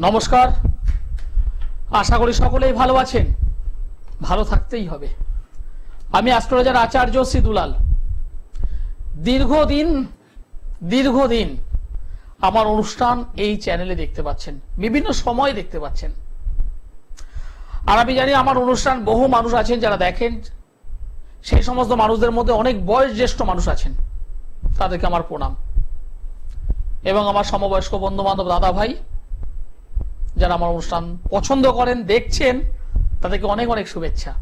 নমস্কার, আশা করি সকলেই ভালো আছেন। ভালো থাকতেই হবে। আমি অ্যাস্ট্রোলজার আচার্য সিদুলাল। দীর্ঘদিন আমার অনুষ্ঠান এই চ্যানেলে দেখতে পাচ্ছেন, বিভিন্ন সময় দেখতে পাচ্ছেন। আর আমি জানি আমার অনুষ্ঠান বহু মানুষ আছেন যারা দেখেন। সেই সমস্ত মানুষদের মধ্যে অনেক বয়োজ্যেষ্ঠ মানুষ আছেন, তাদেরকে আমার প্রণাম। এবং আমার সমবয়স্ক বন্ধু বান্ধব, দাদা ভাই যারা আমার অনুষ্ঠান পছন্দ করেন, দেখছেন, তাদেরকে অনেক অনেক শুভেচ্ছা।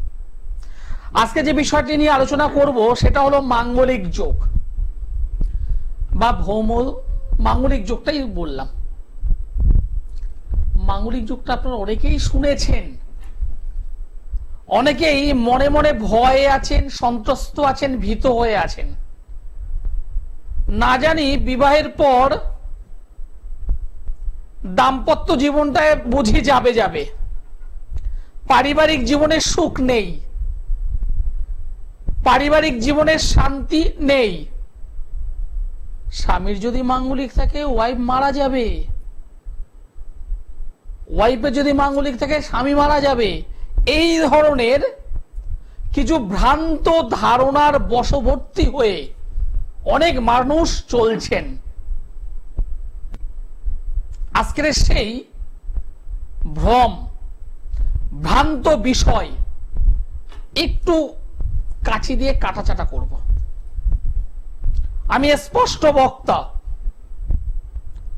আজকে যে বিষয়টি নিয়ে আলোচনা করব সেটা হলো মাঙ্গলিক যোগ বা মাঙ্গলিক যোগটাই বললাম। মাঙ্গলিক যোগটা আপনারা অনেকেই শুনেছেন, অনেকেই মনে মনে ভয়ে আছেন, সন্ত্রস্ত আছেন, ভীত হয়ে আছেন। না জানি বিবাহের পর দাম্পত্য জীবনটা বুঝি যাবে, পারিবারিক জীবনের সুখ নেই, পারিবারিক জীবনের শান্তি নেই। স্বামীর যদি মাঙ্গলিক থাকে ওয়াইফ মারা যাবে, ওয়াইফের যদি মাঙ্গলিক থাকে স্বামী মারা যাবে। এই ধরনের কিছু ভ্রান্ত ধারণার বশবর্তী হয়ে অনেক মানুষ চলছেন। আজকের সেই ভ্রান্ত বিষয় একটু কাছি দিয়ে কাটাচাটা করব। আমি স্পষ্ট বক্তা,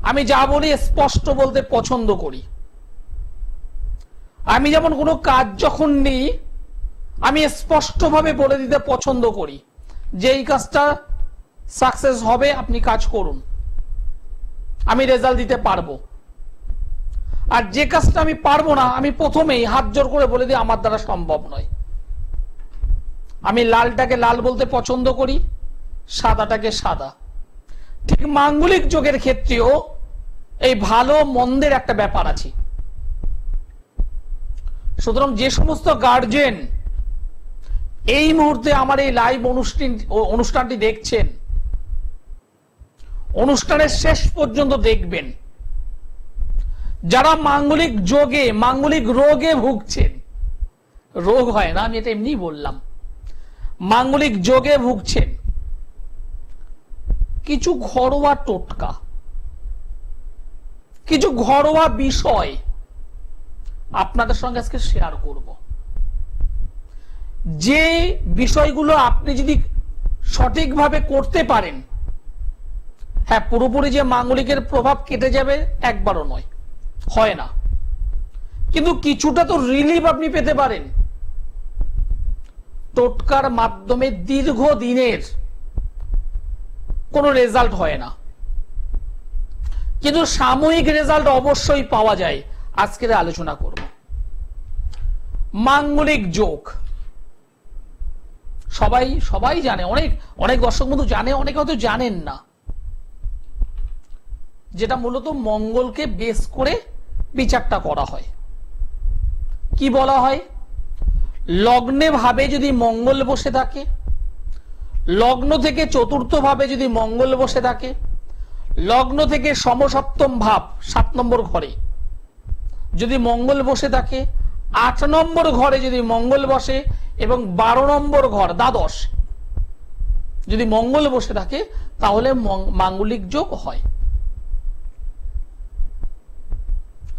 আমি যা বলি স্পষ্ট বলতে পছন্দ করি। আমি যেমন কোনো কাজ যখন নিই আমি স্পষ্টভাবে বলে দিতে পছন্দ করি যে এই কাজটা সাকসেস হবে, আপনি কাজ করুন, আমি রেজাল্ট দিতে পারবো। আর যে কাজটা আমি পারবো না আমি প্রথমেই হাত জোর করে বলে দিই আমার দ্বারা সম্ভব নয়। আমি লালটাকে লাল বলতে পছন্দ করি, সাদাটাকে সাদা। ঠিক মাঙ্গলিক যোগের ক্ষেত্রেও এই ভালো মন্দের একটা ব্যাপার আছে। সুতরাং যে সমস্ত গার্জেন এই মুহূর্তে আমার এই লাইভ অনুষ্ঠানটি দেখছেন, অনুষ্ঠানের শেষ পর্যন্ত দেখবেন। যারা মাঙ্গলিক যোগে, মাঙ্গলিক রোগে ভুগছেন, রোগ হয় না, আমি এটা এমনি বললাম, মাঙ্গলিক যোগে ভুগছেন, কিছু ঘরোয়া টোটকা, কিছু ঘরোয়া বিষয় আপনাদের সঙ্গে আজকে শেয়ার করব। যে বিষয়গুলো আপনি যদি সঠিকভাবে করতে পারেন, হ্যাঁ, পুরোপুরি যে মাঙ্গলিকের প্রভাব কেটে যাবে একবারও নয়, হয় না, কিন্তু কিছুটা তো রিলিফ আপনি পেতে পারেন। টোটকার মাধ্যমে দীর্ঘদিনের কোনো রেজাল্ট হয় না, কিন্তু সাময়িক রেজাল্ট অবশ্যই পাওয়া যায়। আজকের আলোচনা করব মাঙ্গলিক যোগ। সবাই জানে, অনেক দর্শক বন্ধু জানে, অনেকে হয়তো জানেন না। যেটা মূলত মঙ্গলকে বেস করে বিচারটা করা হয়। কি বলা হয়? লগ্নে ভাবে যদি মঙ্গল বসে থাকে, লগ্ন থেকে চতুর্থ ভাবে যদি মঙ্গল বসে থাকে, লগ্ন থেকে সমসপ্তম ভাব 7 নম্বর ঘরে যদি মঙ্গল বসে থাকে, 8 নম্বর ঘরে যদি মঙ্গল বসে এবং 12 নম্বর ঘর দ্বাদশ যদি মঙ্গল বসে থাকে, তাহলে মাঙ্গলিক যোগ হয়।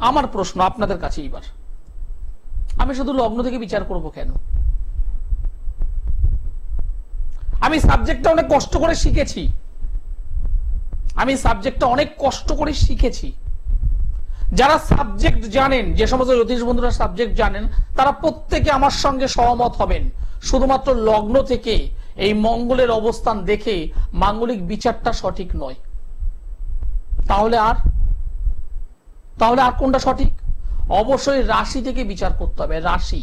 আমার প্রশ্ন আপনাদের কাছে এবার, আমি শুধু লগ্ন থেকে বিচার করব কেন? আমি সাবজেক্টটা অনেক কষ্ট করে শিখেছি। যারা সাবজেক্ট জানেন, যে সমস্ত জ্যোতিষ বন্ধুরা সাবজেক্ট জানেন, তারা প্রত্যেকে আমার সঙ্গে সহমত হবেন। শুধুমাত্র লগ্ন থেকে এই মঙ্গলের অবস্থান দেখে মাঙ্গলিক বিচারটা সঠিক নয়। তাহলে আর কোনটা সঠিক? অবশ্যই রাশি থেকে বিচার করতে হবে। রাশি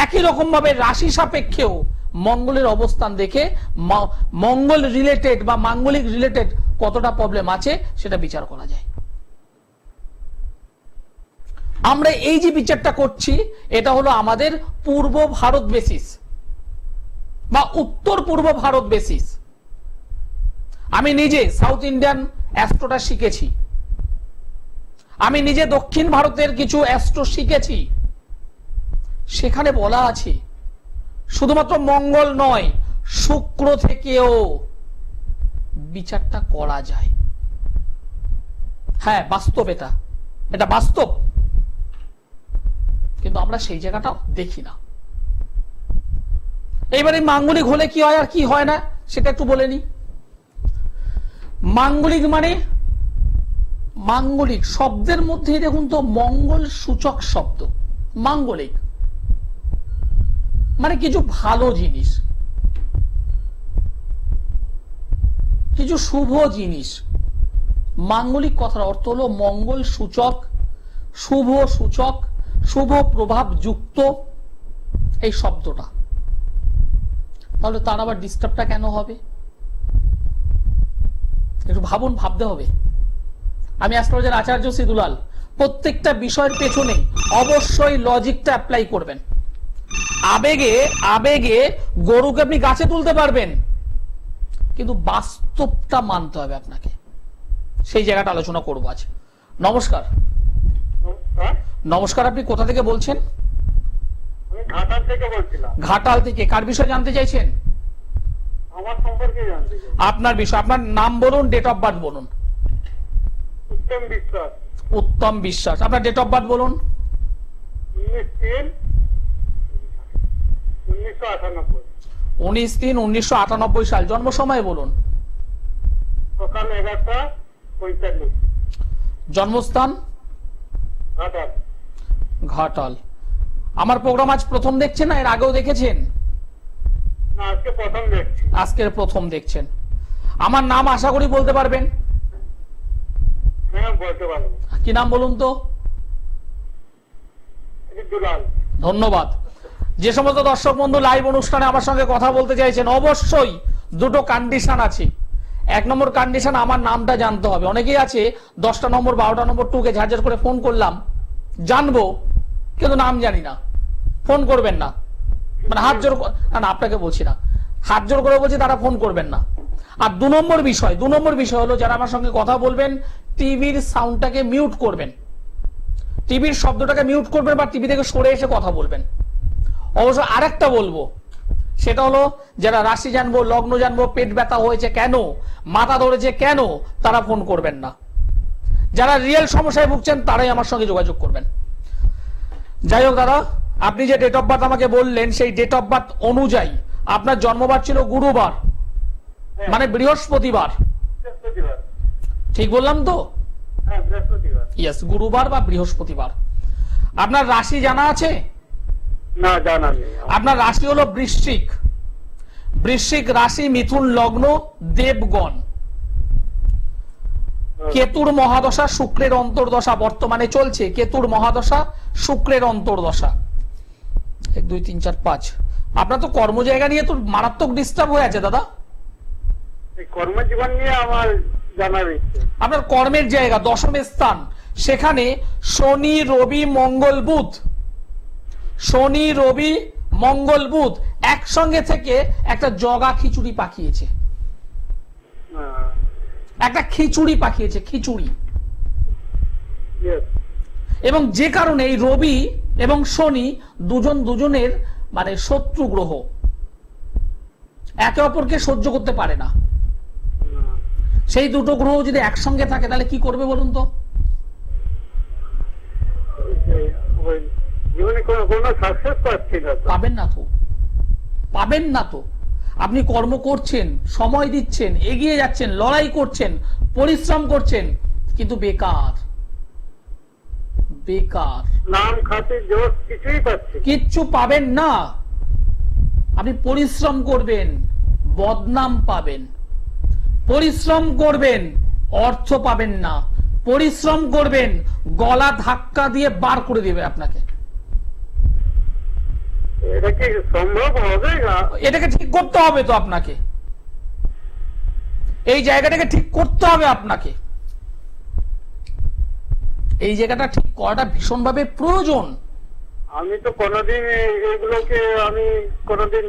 একই রকম ভাবে রাশি সাপেক্ষেও মঙ্গলের অবস্থান দেখে মঙ্গল রিলেটেড বা মাঙ্গলিক রিলেটেড কতটা প্রবলেম আছে সেটা বিচার করা যায়। আমরা এই যে বিচারটা করছি এটা হলো আমাদের পূর্ব ভারত বেসিস বা উত্তর পূর্ব ভারত বেসিস। আমি নিজে সাউথ ইন্ডিয়ান অ্যাস্ট্রোটা শিখেছি, আমি নিজে দক্ষিণ ভারতের কিছু অ্যাস্ট্রো শিখেছি, সেখানে বলা আছে শুধুমাত্র মঙ্গল নয়, শুক্র থেকেও বিচারটা করা যায়। হ্যাঁ, বাস্তব, এটা বাস্তব, কিন্তু আমরা সেই জায়গাটা দেখি না। এইবারে মাঙ্গলিক হলে কি হয় আর কি হয় না সেটা একটু বলে নি। মাঙ্গলিক মানে, মাঙ্গলিক শব্দের মধ্যে দেখুন তো মঙ্গল সূচক শব্দ। মাঙ্গলিক মানে কিছু ভালো জিনিস, কিছু শুভ জিনিস। মাঙ্গলিক কথার অর্থ হলো মঙ্গল সূচক, শুভ সূচক, শুভ প্রভাব যুক্ত এই শব্দটা। তাহলে তার আবার ডিস্টার্বটা কেন হবে? একটু ভাবুন, ভাবতে হবে। আমি অ্যাস্ট্রোলজার আচার্য সিদুলাল, প্রত্যেকটা বিষয়ের পেছনে অবশ্যই লজিকটা অ্যাপ্লাই করবেন। আবেগে আবেগে গরুকে আপনি গাছে তুলতে পারবেন, কিন্তু বাস্তবটা মানতে হবে আপনাকে। সেই জায়গাটা আলোচনা করবো আজ। নমস্কার। নমস্কার, আপনি কোথা থেকে বলছেন? ঘাটাল থেকে বলছিলাম। ঘাটাল থেকে। কার বিষয়ে জানতে চাইছেন? আমার সম্পর্কে জানতে চাই। আপনার বিষয়, আপনার নাম বলুন, ডেট অফ বার্থ বলুন। উত্তম বিশ্বাস। উত্তম বিশ্বাস। আপনার ডেট অফ বার্থ বলুন। 19/3/1998। 19/3/1998 সাল। জন্ম সময় বলুন। সকাল 11:45। জন্মস্থান? ঘাটাল। ঘাটাল। আমার প্রোগ্রাম আজ প্রথম দেখছেন না এর আগেও দেখেছেন? না, আজকে প্রথম দেখছি। আজকের প্রথম দেখছেন। আমার নাম আশা করি বলতে পারবেন। হ্যাঁ, বলতে পারবো। কি নাম বলুন তো? দুলাল। ধন্যবাদ। যে সমস্ত দর্শক বন্ধু লাইভ অনুষ্ঠানে আমার সঙ্গে কথা বলতে চাইছেন, অবশ্যই দুটো কন্ডিশন আছে। এক নম্বর কন্ডিশন, আমার নামটা জানতে হবে। অনেকেই আছে 10টা নম্বর 12টা নম্বর টুকে ঝাড়ঝাড় করে ফোন করলাম, জানবো কিন্তু নাম জানি না, ফোন করবেন না। মানে হাত জোর, না আপনাকে বলছি না, হাত জোর করে বলছি তারা ফোন করবেন না। আর দু নম্বর বিষয় হলো, যারা আমার সঙ্গে কথা বলবেন টিভির সাউন্ডটাকে মিউট করবেন, টিভির শব্দটাকে মিউট করবেন বা টিভি থেকে সরে এসে কথা বলবেন। অবশ্য আরেকটা বলবো, সেটা হলো যারা রাশি জানবো, লগ্ন জানবো, পেট ব্যথা হয়েছে কেন, মাথা ধরেছে কেন, তারা ফোন করবেন না। যারা রিয়েল সমস্যায় ভুগছেন তারাই আমার সঙ্গে যোগাযোগ করবেন। যাই হোক দাদা, আপনি যে ডেট অফ বার্থ আমাকে বললেন, সেই ডেট অফ বার্থ অনুযায়ী আপনার জন্মবার ছিল গুরুবার, মানে বৃহস্পতিবার। বৃহস্পতিবার। ঠিক বললাম তো? হ্যাঁ, বৃহস্পতিবার। ইয়েস, গুরুবার বা বৃহস্পতিবার। আপনার রাশি জানা আছে? না, জানা নেই। আপনার রাশি হলো বৃশ্চিক। বৃশ্চিক রাশি, মিথুন লগ্ন, দেবগণ। কেতুর মহাদশা, শুক্রের অন্তর্দশা বর্তমানে চলছে। কেতুর মহাদশা, শুক্রের অন্তর্দশা। 1 2 3 4 5। আপনার তো কর্ম জায়গা নিয়ে তো মারাত্মক ডিস্টার্ব হয়ে আছে দাদা। এই কর্মজীবন নিয়ে আমার জানার ইচ্ছে। আপনার কর্মের জায়গা দশম স্থান, সেখানে শনি রবি মঙ্গল বুধ, শনি রবি মঙ্গল বুধ একসঙ্গে থেকে একটা জগা খিচুড়ি পাকিয়েছে। একটা খিচুড়ি পাকিয়েছে, খিচুড়ি। Yes. এবং যে কারণে এই রবি এবং শনি দুজনের মানে শত্রু গ্রহ, একে অপরকে সহ্য করতে পারে না। সেই দুটো গ্রহ যদি একসঙ্গে থাকে তাহলে কি করবে বলুন তো? জীবনে কোনো সাকসেস পাচ্ছি না। পাবেন না তো, পাবেন না তো। আপনি কর্ম করছেন, সময় দিচ্ছেন, এগিয়ে যাচ্ছেন, লড়াই করছেন, পরিশ্রম করছেন, কিন্তু বেকার, বেকার। নাম খাতে জোর কিছুই পাচ্ছি। কিচ্ছু পাবেন না। আপনি পরিশ্রম করবেন, বদনাম পাবেন। পরিশ্রম করবেন, অর্থ পাবেন না। পরিশ্রম করবেন, গলা ধাক্কা দিয়ে বার করে দেবে আপনাকে। এটা কি সম্ভব হবে? এটাকে ঠিক করতে হবে তো আপনাকে, এই জায়গাটাকে ঠিক করতে হবে আপনাকে। এই জায়গাটা ঠিক করাটা ভীষণভাবে প্রয়োজন। আমি তো কোনোদিন এগুলোকে আমি কোনোদিন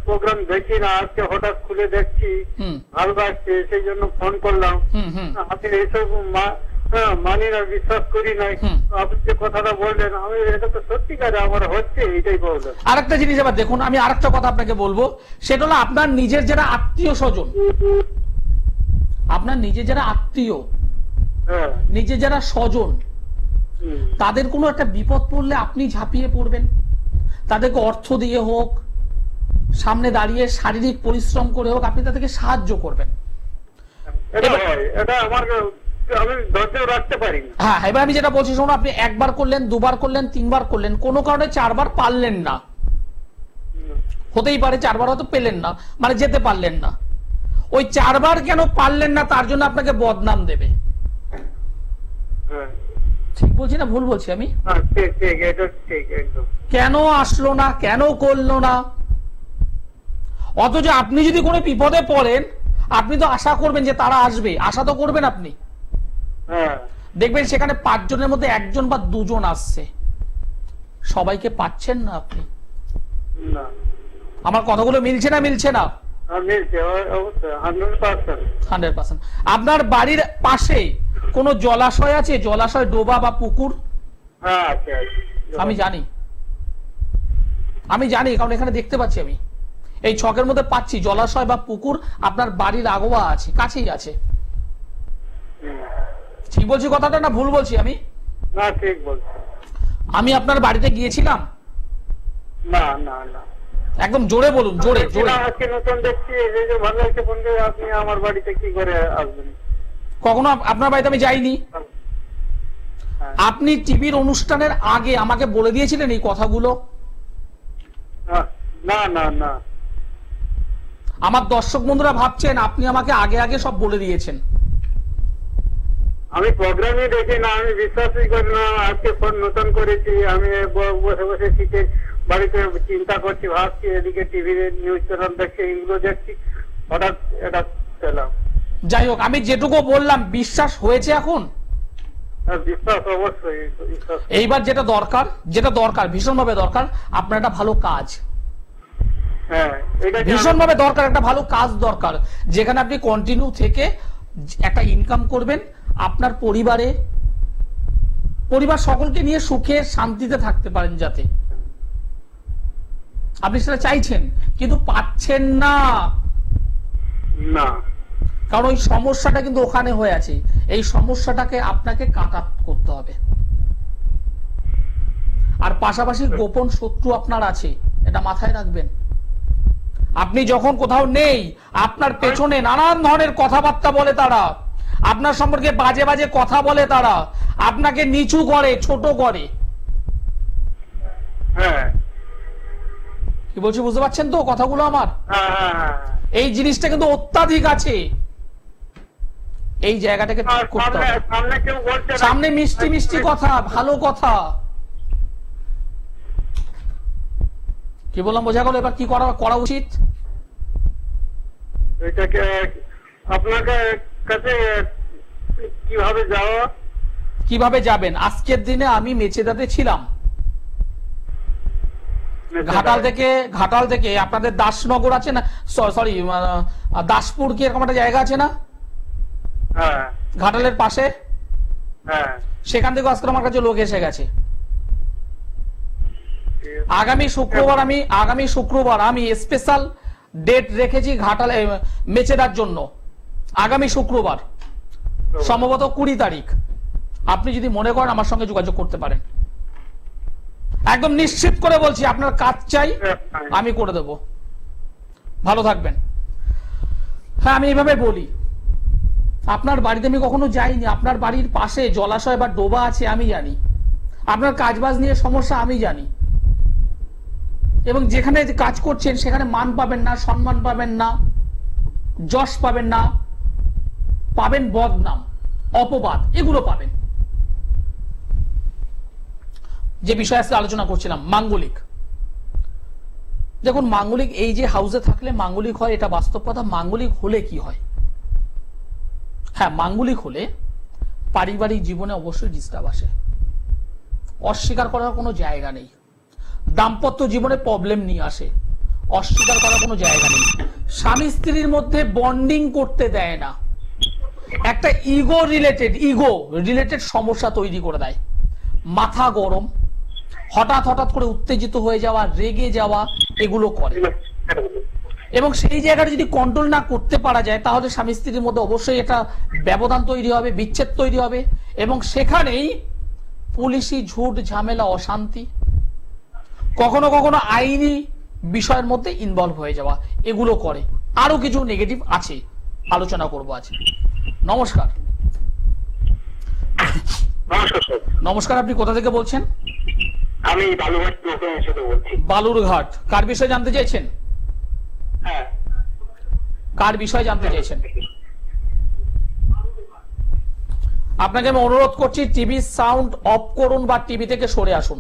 প্রোগ্রাম দেখি না, আজকে হঠাৎ খুলে দেখছি, ভালো লাগছে, সেই জন্য ফোন করলাম। আমি এইসব হ্যাঁ মানি না, বিশ্বাস করি নাই। আপনি যে কথাটা বললেন, আমি এটা তো সত্যিকারে আমার হচ্ছে, এইটাই বললেন। আরেকটা জিনিস এবার দেখুন, আমি আরেকটা কথা আপনাকে বলবো, সেটা হলো আপনার নিজের যারা আত্মীয় স্বজন, আপনার নিজের যারা আত্মীয়, হ্যাঁ। নিজের যারা স্বজন, হুম। তাদের কোনো একটা বিপদ পড়লে আপনি ঝাঁপিয়ে পড়বেন, তাদেরকে অর্থ দিয়ে হোক, সামনে দাঁড়িয়ে শারীরিক পরিশ্রম করে হোক, আপনি তাদেরকে সাহায্য করবেন। এটা হয়, এটা আমার, আমি ধৈর্য রাখতে পারি না। হ্যাঁ, এবার আমি যেটা বলছি শুনুন, আপনি একবার করলেন, দুবার করলেন, তিনবার করলেন, কোনো কারণে চারবার পারলেন না, হতেই পারে চারবার হয়তো পেলেন না, মানে যেতে পারলেন না, ওই চারবার কেন পারলেন না তার জন্য আপনাকে বদনাম দেবে। হ্যাঁ। ঠিক বলছি না ভুল বলছি আমি? হ্যাঁ, ঠিক ঠিক, এটা ঠিক একদম। কেন আসলো না, কেন করলো না, অথচ আপনি যদি কোনো বিপদে পড়েন আপনি তো আশা করবেন যে তারা আসবে, আশা তো করবেন আপনি, হ্যাঁ। দেখবেন সেখানে 5 জনের মধ্যে 1 জন বা 2 জন আসছে, সবাইকে পাচ্ছেন না আপনি। না। আমার কথাগুলো মিলছে না মিলছে না? হ্যাঁ, মিলছে, অবশ্যই 100%। 100%। আপনার বাড়ির পাশে কোনো জলাশয় আছে, জলাশয়, ডোবা বা পুকুর? হ্যাঁ, আছে আছে। আমি জানি, আমি জানি, কারণ এখানে দেখতে পাচ্ছি, আমি এই ছকের মধ্যে পাচ্ছি জলাশয় বা পুকুর আপনার বাড়ির আগোয়া আছে, কাছেই আছে। হুম। ঠিক বলছি কথাটা না ভুল বলছি আমি? না, ঠিক বলছো। আমি আপনার বাড়িতে গিয়েছিলাম? না না না, একদম জোরে বলুন, জোরে জোরে। আজকে নতুন দেখছি, এই যে ভালো লাগছে ফোন করে, আপনি আমার বাড়িতে কি করে আসবেন? কখনো আপনার বাড়িতে আমি যাইনি। হ্যাঁ। আপনি টিভির অনুষ্ঠানের আগে আমাকে বলে দিয়েছিলেন এই কথাগুলো? না না না। আমার দর্শক বন্ধুরা ভাবছেন আপনি আমাকে আগে আগে সব বলে দিয়েছেন। আমি প্রোগ্রামই দেখি না, আমি বিশ্বাসই করি না। আজকে ফোন নতুন করেছি, আমি বসে বসে শীতে বাড়িতে চিন্তা করছি, ভাবছি, এদিকে টিভিতে নিউজ চ্যানেল দেখছি, এগুলো দেখছি, হঠাৎ এটা পেলাম। যাই হোক, আমি যেটুকু বললাম বিশ্বাস হয়েছে এখন? বিশ্বাস অবশ্যই বিশ্বাস। এইবার যেটা দরকার, যেটা দরকার, ভীষণভাবে দরকার, আপনার একটা ভালো কাজ, হ্যাঁ, এটা ভীষণভাবে দরকার, একটা ভালো কাজ দরকার, যেখানে আপনি কন্টিনিউ থেকে একটা ইনকাম করবেন, আপনার পরিবার সকলকে নিয়ে সুখে শান্তিতে থাকতে পারেন, যাতে আপনি সেটা চাইছেন কিন্তু পাচ্ছেন না, না। কারণ ওই সমস্যাটা কিন্তু ওখানে হয়ে আছে, এই সমস্যাটাকে আপনাকে কাটা করতে হবে। আর পাশাপাশি গোপন শত্রু আপনার আছে, এটা মাথায় রাখবেন। আপনি যখন কোথাও নেই, আপনার পেছনে নানান ধরনের কথাবার্তা বলে তারা, আপনার সম্পর্কে বাজে বাজে কথা বলে তারা, আপনাকে নিচু করে, ছোট করে। হ্যাঁ কি বলছি বুঝতে পারছেন তো কথাগুলো আমার? হ্যাঁ হ্যাঁ। এই জিনিসটা কিন্তু অত্যাধিক আছে, এই জায়গাটাকে ঠিক করতে হবে। সামনে কেউ বলছে না। সামনে মিষ্টি মিষ্টি কথা, ভালো কথা, কি বললাম বোঝা গেল? এবার কি করা উচিত? এটাকে আপনাকে কাছে কিভাবে যাওয়া? কিভাবে যাবেন? আজকের দিনে আমি মেচেদাতে ছিলাম, ঘাটাল থেকে আপনাদের দাসনগর আছে না, সরি দাসপুর কি এরকম একটা জায়গা আছে না হ্যাঁ ঘাটালের পাশে, হ্যাঁ। সেখান থেকে আজকে আমার কাছে লোক এসে গেছে। আগামী শুক্রবার আমি স্পেশাল ডেট রেখেছি ঘাটালে মেচেদার জন্য, আগামী শুক্রবার, সম্ভবত 20 তারিখ। আপনি যদি মনে করেন আমার সঙ্গে যোগাযোগ করতে পারেন, একদম নিশ্চিত করে বলছি, আপনার কাজ চাই, আমি করে দেব। ভালো থাকবেন। হ্যাঁ, আমি এইভাবে বলি, আপনার বাড়িতে আমি কখনো যাইনি, আপনার বাড়ির পাশে জলাশয় বা ডোবা আছে আমি জানি, আপনার কাজবাজ নিয়ে সমস্যা আমি জানি, এবং যেখানে কাজ করছেন সেখানে মান পাবেন না, সম্মান পাবেন না, যশ পাবেন না, পাবেন বদনাম, অপবাদ, এগুলো পাবেন। যে বিষয়ে আজকে আলোচনা করছিলাম, মাঙ্গলিক। দেখুন, মাঙ্গলিক এই যে হাউসে থাকলে মাঙ্গলিক হয়, এটা বাস্তব কথা। মাঙ্গলিক হলে কি হয়? হ্যাঁ, মাঙ্গলিক হলে পারিবারিক জীবনে অবশ্যই ডিস্টার্ব আসে, অস্বীকার করার কোনো জায়গা নেই। দাম্পত্য জীবনে প্রবলেম নিয়ে আসে, অস্বীকার করার কোনো জায়গা নেই। স্বামী স্ত্রীর মধ্যে বন্ডিং করতে দেয় না, একটা ইগো রিলেটেড সমস্যা তৈরি করে দেয়। মাথা গরম, হঠাৎ হঠাৎ করে উত্তেজিত হয়ে যাওয়া, রেগে যাওয়া, এগুলো করে। এবং সেই জায়গাটা যদি কন্ট্রোল না করতে পারা যায় তাহলে স্বামী স্ত্রীর মধ্যে অবশ্যই একটা ব্যবধান তৈরি হবে, বিচ্ছেদ তৈরি হবে, এবং সেখানেই পুলিশি ঝুট ঝামেলা, অশান্তি, কখনো কখনো আইনি বিষয়ের মধ্যে ইনভলভ হয়ে যাওয়া, এগুলো করে। আরো কিছু নেগেটিভ আছে, আলোচনা করব আজ। নমস্কার। নমস্কার স্যার। নমস্কার, আপনি কোথা থেকে বলছেন? আমি বালুঘাট থেকে বলছি। বালুরঘাট। কার বিষয়ে জানতে চাইছেন? হ্যাঁ, কার বিষয়ে জানতে চাইছেন? আপনাকে আমি অনুরোধ করছি টিভি সাউন্ড অফ করুন বা টিভি থেকে সরে আসুন।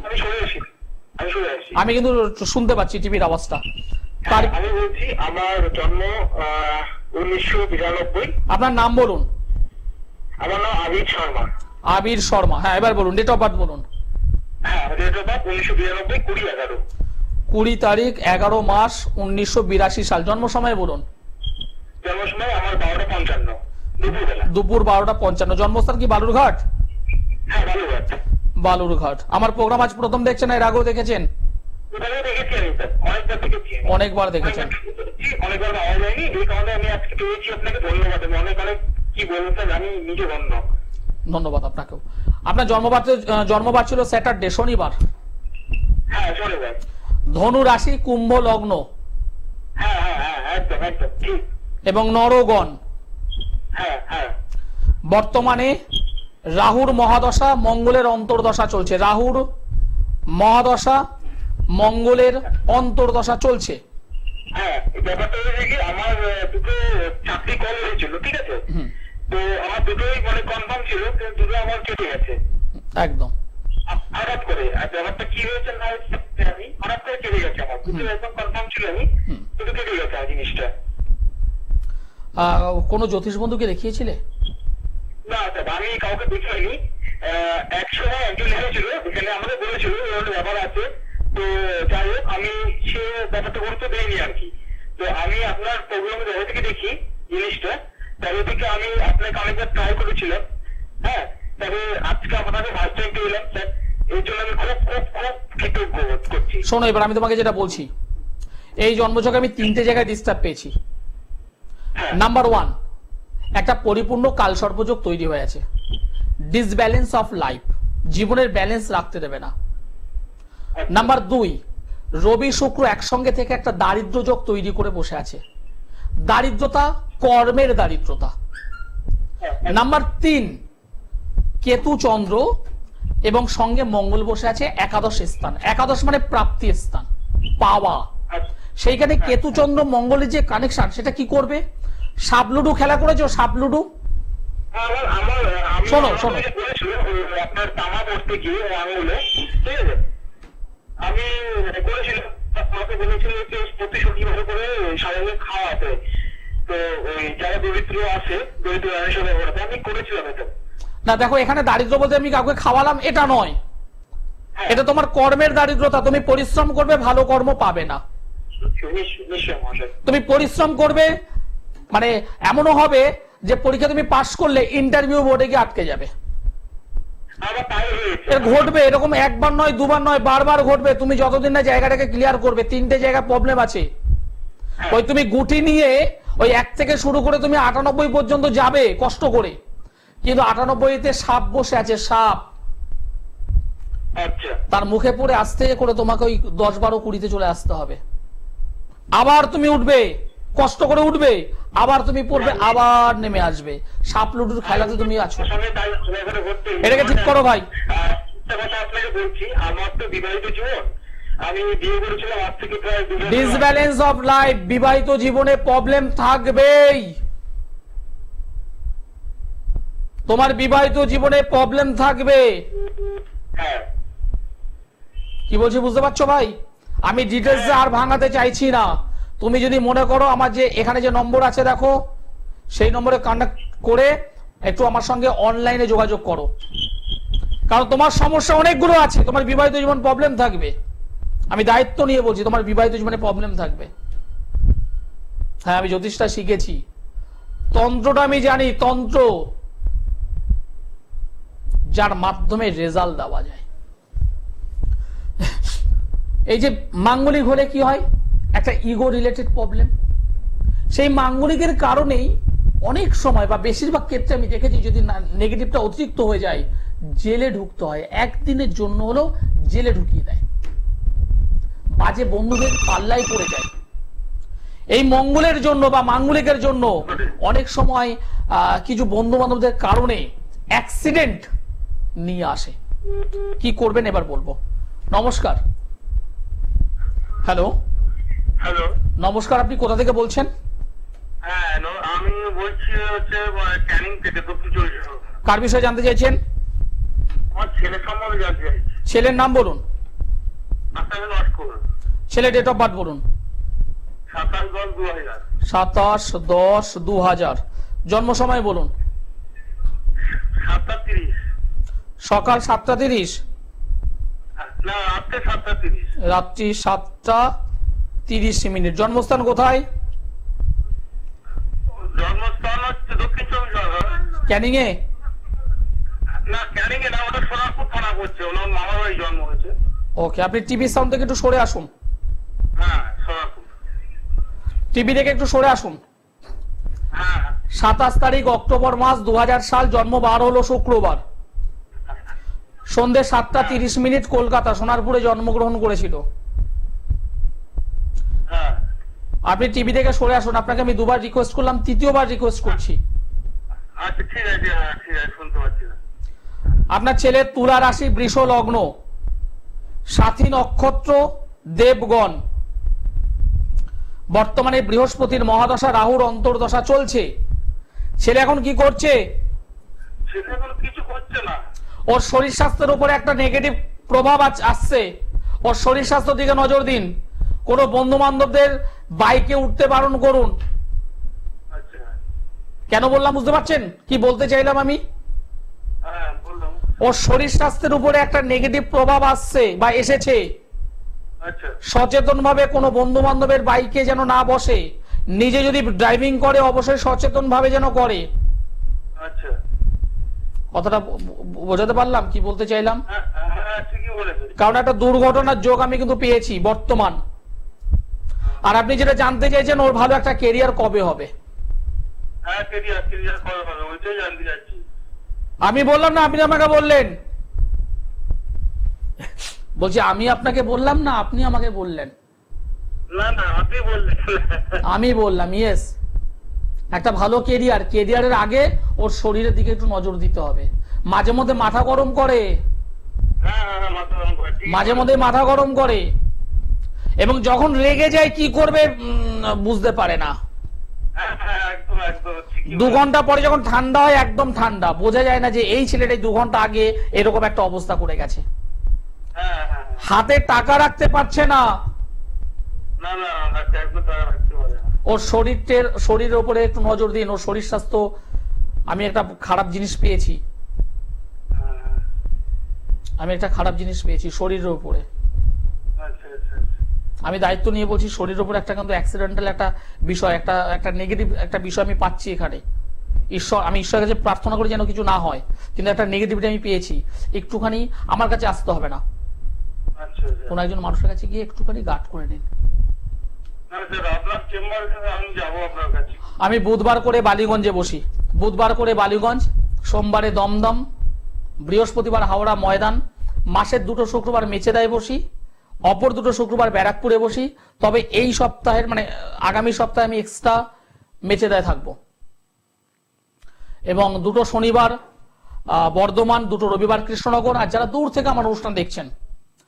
আমি সরে আসি। আমি কিন্তু শুনতে পাচ্ছি টিভির আওয়াজটা। আমি বলছি আমার জন্ম 1992। আপনার নাম বলুন। আমার নাম আবির শর্মা। আবির শর্মা, হ্যাঁ এবার বলুন, ডেট অফ বার্থ বলুন। হ্যাঁ, ডেট অফ বার্থ 1992, 20/11। 20 তারিখ 11 মাস 1982 সাল। জন্ম সময় বলুন। জন্ম সময় আমার 12:55 দুপুরবেলা। দুপুর 12:55। জন্মস্থান কি বালুরঘাট? হ্যাঁ, বালুঘাট। বালুরঘাট। আমার প্রোগ্রাম আজ প্রথম দেখছেন, এর আগেও দেখেছেন? ওখানে দেখেছি আমি স্যার, অনেকবার দেখেছি। অনেকবার দেখেছেন। অনেকবার পাওয়া যায়নি, এই কারণে আমি আজকে পেয়েছি। আপনাকে ধন্যবাদ। আমি অনেক কি বলবো স্যার, আমি নিজে ধন্য। ধন্যবাদ আপনাকেও। আপনার জন্মবার ছিল স্যাটারডে, শনিবার। হ্যাঁ, চলে যায়। ধনু রাশি, কুম্ভ লগ্ন, হ্যাঁ হ্যাঁ হ্যাঁ, একদম একদম ঠিক। এবং নরগণ। হ্যাঁ হ্যাঁ। বর্তমানে রাহুর মহাদশা, মঙ্গলের অন্তর্দশা চলছে। রাহুর মহাদশা, মঙ্গলের অন্তর্দশা চলছে। হ্যাঁ, ব্যাপারটা হয়েছে কি, আমার দুটো চাকরি কল হয়েছিল, ঠিক আছে? তো আমার দুটোই মানে কনফার্ম ছিল, কিন্তু দুটো আমার কেটে গেছে একদম হঠাৎ করে। আর ব্যাপারটা কি হয়েছে না হয়েছে আমি হঠাৎ করে কেটে গেছে। আমার দুটো একদম কনফার্ম ছিল, আমি দুটো কেটে গেছে আর জিনিসটা। কোন জ্যোতিষ বন্ধুকে দেখিয়েছিলে? না স্যার, আমি কাউকে দেখাইনি। এক সময় একজন এসেছিল, এখানে আমাকে বলেছিল এরকম ব্যাপার আছে। তো যাই হোক, আমি সে ব্যাপারটা গুরুত্ব দেয়নি আর কি। তো আমি আপনার প্রোগ্রামে দেখা থেকে দেখি জিনিসটা, তবে থেকে আমি আপনাকে অনেকবার ট্রাই করেছিলাম। হ্যাঁ, তবে আজকে আপনাকে ফার্স্ট টাইম পেলাম স্যার, এই জন্য আমি খুব খুব খুব কৃতজ্ঞ বোধ করছি। শোনো, এবার আমি তোমাকে যেটা বলছি, এই জন্মছকে আমি 3টে জায়গায় ডিস্টার্ব পেয়েছি। নাম্বার 1, একটা পরিপূর্ণ কালসর্পযোগ তৈরি হয়ে আছে। ডিসব্যালেন্স অফ লাইফ, জীবনের ব্যালেন্স রাখতে দেবে না। নাম্বার 2, রবি শুক্র একসঙ্গে থেকে একটা দারিদ্র যোগ তৈরি করে বসে আছে। দারিদ্রতা, কর্মের দারিদ্রতা। নাম্বার 3, কেতু চন্দ্র এবং সঙ্গে মঙ্গল বসে আছে একাদশ স্থান। একাদশ মানে প্রাপ্তি স্থান, পাওয়া। সেইখানে কেতু চন্দ্র মঙ্গলের যে কানেকশন, সেটা কি করবে? সাপলুডু খেলা করেছো? সাপলুডু শোনো শোনো, আপনার তামা পড়তে গিয়ে আঙুলে, ঠিক আছে, আমি করেছিলাম। আমাকে বলেছিল যে প্রতি শনিবার করে স্বাভাবিক খাওয়াতে। তো ওই যারা দরিদ্র আছে, দরিদ্র হিসেবে আমি করেছিলাম এটা। না দেখো, এখানে দারিদ্র বলতে আমি কাউকে খাওয়ালাম এটা নয়, এটা তোমার কর্মের দারিদ্রতা। তুমি পরিশ্রম করবে, ভালো কর্ম পাবে না। নিশ্চয় মহাশয়। তুমি পরিশ্রম করবে, মানে এমনও হবে যে পরীক্ষা তুমি পাশ করলে ইন্টারভিউ বোর্ডে গিয়ে আটকে যাবে। ঘটবে এরকম, একবার নয়, দুবার নয়, বারবার ঘটবে। তুমি যতদিন না জায়গাটাকে ক্লিয়ার করবে। 3টে জায়গা প্রবলেম আছে। ওই তুমি গুটি নিয়ে ওই 1 থেকে শুরু করে তুমি 98 পর্যন্ত যাবে কষ্ট করে, কিন্তু 98তে সাপ বসে আছে, সাপ। তার মুখে পড়ে আস্তে করে তোমাকে ওই 10, 12, 20তে চলে আসতে হবে। আবার তুমি উঠবে, কষ্ট করে উঠবে, আবার তুমি পড়বে, আবার নেমে আসবে। সাপ লুডুর খেলাতে তুমি আছো, এটাকে ঠিক করো ভাই। আপনাকে বলছি, আমার তো বিবাহিত জীবন, আমি বিয়ে করেছিলাম আজ থেকে প্রায় 2 বছর। ডিসব্যালেন্স অফ লাইফ, বিবাহিত জীবনে প্রবলেম থাকবেই। তোমার বিবাহিত জীবনে প্রবলেম থাকবে। হ্যাঁ, কি বলছি বুঝতে পারছো ভাই? আমি ডিটেলসে আর ভাঙাতে চাইছি না। তুমি যদি মনে করো আমার যে এখানে যে নম্বর আছে দেখো, সেই নম্বরে কন্ট্যাক্ট করে একটু আমার সঙ্গে অনলাইনে যোগাযোগ করো, কারণ তোমার সমস্যা অনেকগুলো আছে। তোমার বিবাহিত জীবন প্রবলেম থাকবে, আমি দায়িত্ব নিয়ে বলছি, তোমার বিবাহিত জীবনে প্রবলেম থাকবে। হ্যাঁ, আমি জ্যোতিষটা শিখেছি, তন্ত্রটা আমি জানি, তন্ত্র যার মাধ্যমে রেজাল্ট দেওয়া যায়। এই যে মাঙ্গলিক হলে কি হয়, একটা ইগো রিলেটেড প্রবলেম। সেই মাঙ্গলিকের কারণেই অনেক সময় বা বেশিরভাগ ক্ষেত্রে আমি দেখেছি, যদি নেগেটিভটা অতিরিক্ত হয়ে যায় জেলে ঢুকতে হয়, একদিনের জন্য হলেও জেলে ঢুকিয়ে দেয়, বাজে বন্ধুদের পাল্লাই পড়ে যায়। এই মঙ্গলের জন্য বা মাঙ্গলিকের জন্য অনেক সময় কিছু বন্ধু বান্ধবদের কারণে অ্যাক্সিডেন্ট নিয়ে আসে। কি করবেন এবার বলবো। নমস্কার। হ্যালো। হ্যালো, নমস্কার, আপনি কোথা থেকে বলছেন? হ্যাঁ আমি বলছি হচ্ছে ক্যানিং থেকে, দক্ষিণ চব্বিশ পরগনা। কার বিষয়ে জানতে চাইছেন? আমার ছেলে সম্বন্ধে জানতে চাইছি। ছেলের নাম বলুন। আসামে লস্কর, ছেলে ডেট অফ বার্থ বলুন। 27/10/2000। 27/10/2000। জন্ম সময় বলুন। 7:30। সকাল 7:30, না, রাত্রে 7:30। রাত্রি 7:30। জন্মস্থান কোথায়? জন্মস্থান হচ্ছে দক্ষিণ চব্বিশ পরগনা। ক্যানিং এ? না, ক্যানিং এ না, ওটা সোনারপুর থানা করছে, ওনার মামার বাড়ি জন্ম হয়েছে। ওকে, আপনি টিভি সাউন্ড থেকে একটু সরে আসুন। হ্যাঁ, সোনারপুর। টিভি থেকে একটু সরে আসুন। হ্যাঁ 27 তারিখ অক্টোবর মাস 2000 সাল, জন্ম বার হলো শুক্রবার, সন্ধ্যে 7:30 কলকাতা, সোনারপুরে জন্মগ্রহণ করেছিল। হ্যাঁ। আপনি টিভি থেকে সরে আসুন। আপনাকে আমি দুবার রিকোয়েস্ট করলাম, তৃতীয়বার রিকোয়েস্ট করছি। আচ্ছা ঠিক আছে, হ্যাঁ ঠিক আছে, শুনতে পাচ্ছি না। আপনার ছেলে তুলা রাশি, বৃষ লগ্ন, সাথী নক্ষত্র, দেবগণ। বর্তমানে বৃহস্পতির মহাদশা, রাহুর অন্তর্দশা চলছে। ছেলে এখন কি করছে? সেটা এখন কিছু করছে না। ওর শরীর স্বাস্থ্যের উপরে একটা নেগেটিভ প্রভাব আসছে। ওর শরীর স্বাস্থ্যের দিকে নজর দিন। কোনো বন্ধু বান্ধবদের বাইকে উঠতে বারণ করুন। আচ্ছা। কেন বললাম বুঝতে পারছেন কি বলতে চাইলাম আমি? হ্যাঁ বললাম। ওর শরীর স্বাস্থ্যের উপরে একটা নেগেটিভ প্রভাব আসছে বা এসেছে। আচ্ছা। সচেতন ভাবে কোনো বন্ধু বান্ধবের বাইকে যেন না বসে। নিজে যদি ড্রাইভিং করে অবশ্যই সচেতন ভাবে যেন করে। আচ্ছা। কথাটা বোঝাতে পারলাম কি বলতে চাইলাম? হ্যাঁ হ্যাঁ, ঠিকই বলেছেন। কারণ একটা দুর্ঘটনার যোগ আমি কিন্তু পেয়েছি বর্তমান। আর আপনি যেটা জানতে চাইছেন ওর ভালো একটা কেরিয়ার কবে হবে। হ্যাঁ, ক্লিয়ার করা হবে, ওইটাই জানতে চাচ্ছি। আমি বললাম না, আপনি আমাকে বললেন। বলছি আমি আপনাকে বললাম না, আপনি আমাকে বললেন। না না, আপনি বললেন। আমি বললাম ইয়েস। একটা ভালো কেরিয়ারের আগে ওর শরীরের দিকে একটু নজর দিতে হবে। মাঝে মধ্যে মাথা গরম করে, হ্যাঁ হ্যাঁ, মাথা গরম করে, ঠিক মাঝে বলেছেন। মধ্যে মাথা গরম করে, এবং যখন রেগে যায় কি করবে বুঝতে পারে না। হ্যাঁ হ্যাঁ, একদম একদম ঠিকই 2 বলেছেন। ঘন্টা পরে যখন ঠান্ডা হয়, একদম ঠান্ডা, বোঝা যায় না যে এই ছেলেটাই 2 ঘন্টা আগে এরকম একটা অবস্থা করে গেছে। হ্যাঁ হ্যাঁ হ্যাঁ। হাতে টাকা রাখতে পারছে না। না না, আচ্ছা, একদম তারা রাখতে পারে না। ওর শরীরের উপরে একটু নজর দিন। ওর শরীর স্বাস্থ্য, আমি একটা খারাপ জিনিস পেয়েছি। হ্যাঁ, হ্যাঁ। আমি একটা খারাপ জিনিস পেয়েছি শরীরের উপরে। আচ্ছা আচ্ছা আচ্ছা। আমি দায়িত্ব নিয়ে বলছি, শরীরের উপরে একটা কিন্তু অ্যাক্সিডেন্টাল একটা বিষয়, একটা নেগেটিভ একটা বিষয় আমি পাচ্ছি এখানে। আমি ঈশ্বরের কাছে প্রার্থনা করি যেন কিছু না হয়, কিন্তু একটা নেগেটিভিটি আমি পেয়েছি। একটুখানি আমার কাছে আসতে হবে না, আচ্ছা আচ্ছা। কোন একজন মানুষের কাছে গিয়ে একটুখানি গার্ড করে নিন। না স্যার, আপনার চেম্বারে আমি যাবো আপনার কাছে। আমি বুধবার করে বালিগঞ্জে বসি, বুধবার করে বালিগঞ্জ, সোমবারে দমদম, বৃহস্পতিবার হাওড়া ময়দান, মাসের 2টো শুক্রবার মেচেদায় বসি, অপর 2টো শুক্রবার ব্যারাকপুরে বসি। তবে এই সপ্তাহের মানে আগামী সপ্তাহে আমি এক্সট্রা মেচেদায় থাকবো, এবং 2টো শনিবার বর্ধমান, 2টো রবিবার কৃষ্ণনগর। আর যারা দূর থেকে আমার অনুষ্ঠান দেখছেন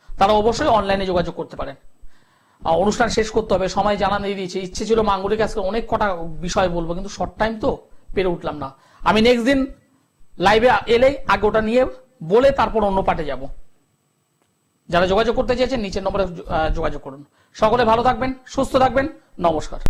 তারা অবশ্যই অনলাইনে যোগাযোগ করতে পারেন। অনুষ্ঠান শেষ করতে হবে, সময় জানা দিয়ে দিয়েছে। ইচ্ছে ছিল মাঙ্গলিক আজকে অনেক কটা বিষয় বলবো, কিন্তু শর্ট টাইম তো পেরে উঠলাম না। আমি নেক্সট দিন লাইভে এলেই আগে ওটা নিয়ে বলে তারপর অন্য পার্টে যাব। যারা যোগাযোগ করতে চেয়েছেন নিচের নম্বরে যোগাযোগ করুন। সকলে ভালো থাকবেন, সুস্থ থাকবেন। নমস্কার।